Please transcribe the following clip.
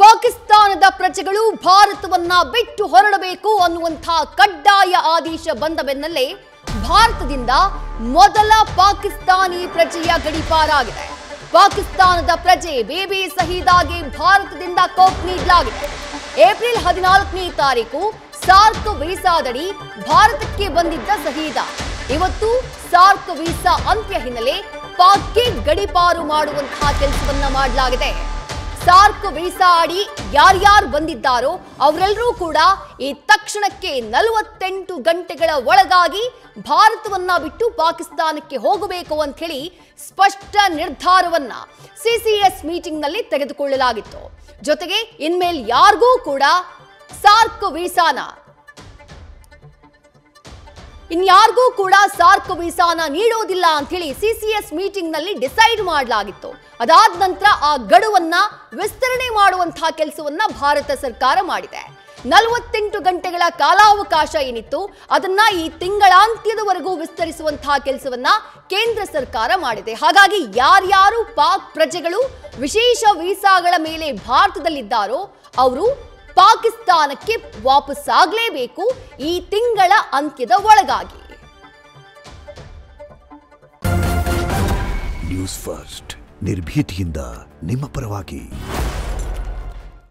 ಪಾಕಿಸ್ತಾನದ ಪ್ರಜೆಗಳು ಭಾರತವನ್ನ ಬಿಟ್ಟು ಹೊರಡಬೇಕು ಅನ್ನುವಂತಹ ಕಡ್ಡಾಯ ಆದೇಶ ಬಂದ ಬೆನ್ನಲ್ಲೇ ಭಾರತದಿಂದ ಮೊದಲ ಪಾಕಿಸ್ತಾನಿ ಪ್ರಜೆಯ ಗಡೀಪಾರಾಗಿದೆ. ಪಾಕಿಸ್ತಾನದ ಪ್ರಜೆ ಬೇಬಿ ಸಹೀದಾಗೆ ಭಾರತದಿಂದ ಕೋಪ್ ನೀಡಲಾಗಿದೆ. ಏಪ್ರಿಲ್ 14ನೇ ತಾರೀಕು ಸಾರ್ಕ್ ವೀಸಾದಡಿ ಭಾರತಕ್ಕೆ ಬಂದಿದ್ದ ಸಹೀದಾ ಇವತ್ತು ಸಾರ್ಕ್ ವೀಸಾ ಅಂತ್ಯ ಹಿನ್ನೆಲೆ ಪಾಕ್ಗೆ ಗಡೀಪಾರು ಮಾಡುವಂತಹ ಕೆಲಸವನ್ನ ಮಾಡಲಾಗಿದೆ. ಸಾರ್ಕ್ ವೀಸಾ ಅಡಿ ಯಾರ್ಯಾರು ಬಂದಿದ್ದಾರೋ ಅವರೆಲ್ಲರೂ ಕೂಡ ಈ ತಕ್ಷಣಕ್ಕೆ 48 ಗಂಟೆಗಳ ಒಳಗಾಗಿ ಭಾರತವನ್ನ ಬಿಟ್ಟು ಪಾಕಿಸ್ತಾನಕ್ಕೆ ಹೋಗಬೇಕು ಅಂತ ಹೇಳಿ ಸ್ಪಷ್ಟ ನಿರ್ಧಾರವನ್ನ ಸಿಸಿಎಸ್ ಮೀಟಿಂಗ್ ನಲ್ಲಿ ತೆಗೆದುಕೊಳ್ಳಲಾಗಿತ್ತು. ಜೊತೆಗೆ ಇನ್ಮೇಲೆ ಯಾರಿಗೂ ಕೂಡ ಸಾರ್ಕ್ ವೀಸಾನ ನೀಡೋದಿಲ್ಲ ಅಂತ ಹೇಳಿ ಸಿಸಿಎಸ್ ಮೀಟಿಂಗ್ ನಲ್ಲಿ ಡಿಸೈಡ್ ಮಾಡಲಾಗಿತ್ತು. ಅದಾದ ನಂತರ ಆ ಗಡುವನ್ನ ವಿಸ್ತರಣೆ ಮಾಡುವಂತಹ ಕೆಲಸವನ್ನ ಭಾರತ ಸರ್ಕಾರ ಮಾಡಿದೆ. 48 ಗಂಟೆಗಳ ಕಾಲಾವಕಾಶ ಏನಿತ್ತು ಅದನ್ನ ಈ ತಿಂಗಳಾಂತ್ಯದವರೆಗೂ ವಿಸ್ತರಿಸುವಂತಹ ಕೆಲಸವನ್ನ ಕೇಂದ್ರ ಸರ್ಕಾರ ಮಾಡಿದೆ. ಹಾಗಾಗಿ ಯಾರ್ಯಾರು ಪಾಕ್ ಪ್ರಜೆಗಳು ವಿಶೇಷ ವೀಸಾಗಳ ಮೇಲೆ ಭಾರತದಲ್ಲಿದ್ದಾರೋ ಅವರು ಪಾಕಿಸ್ತಾನಕ್ಕೆ ವಾಪಸ್ ಆಗಲೇಬೇಕು ಈ ತಿಂಗಳ ಅಂತ್ಯದ ಒಳಗಾಗಿ. ನ್ಯೂಸ್ ಫಸ್ಟ್ ನಿರ್ಭೀತಿಯಿಂದ ನಿಮ್ಮ ಪರವಾಗಿ.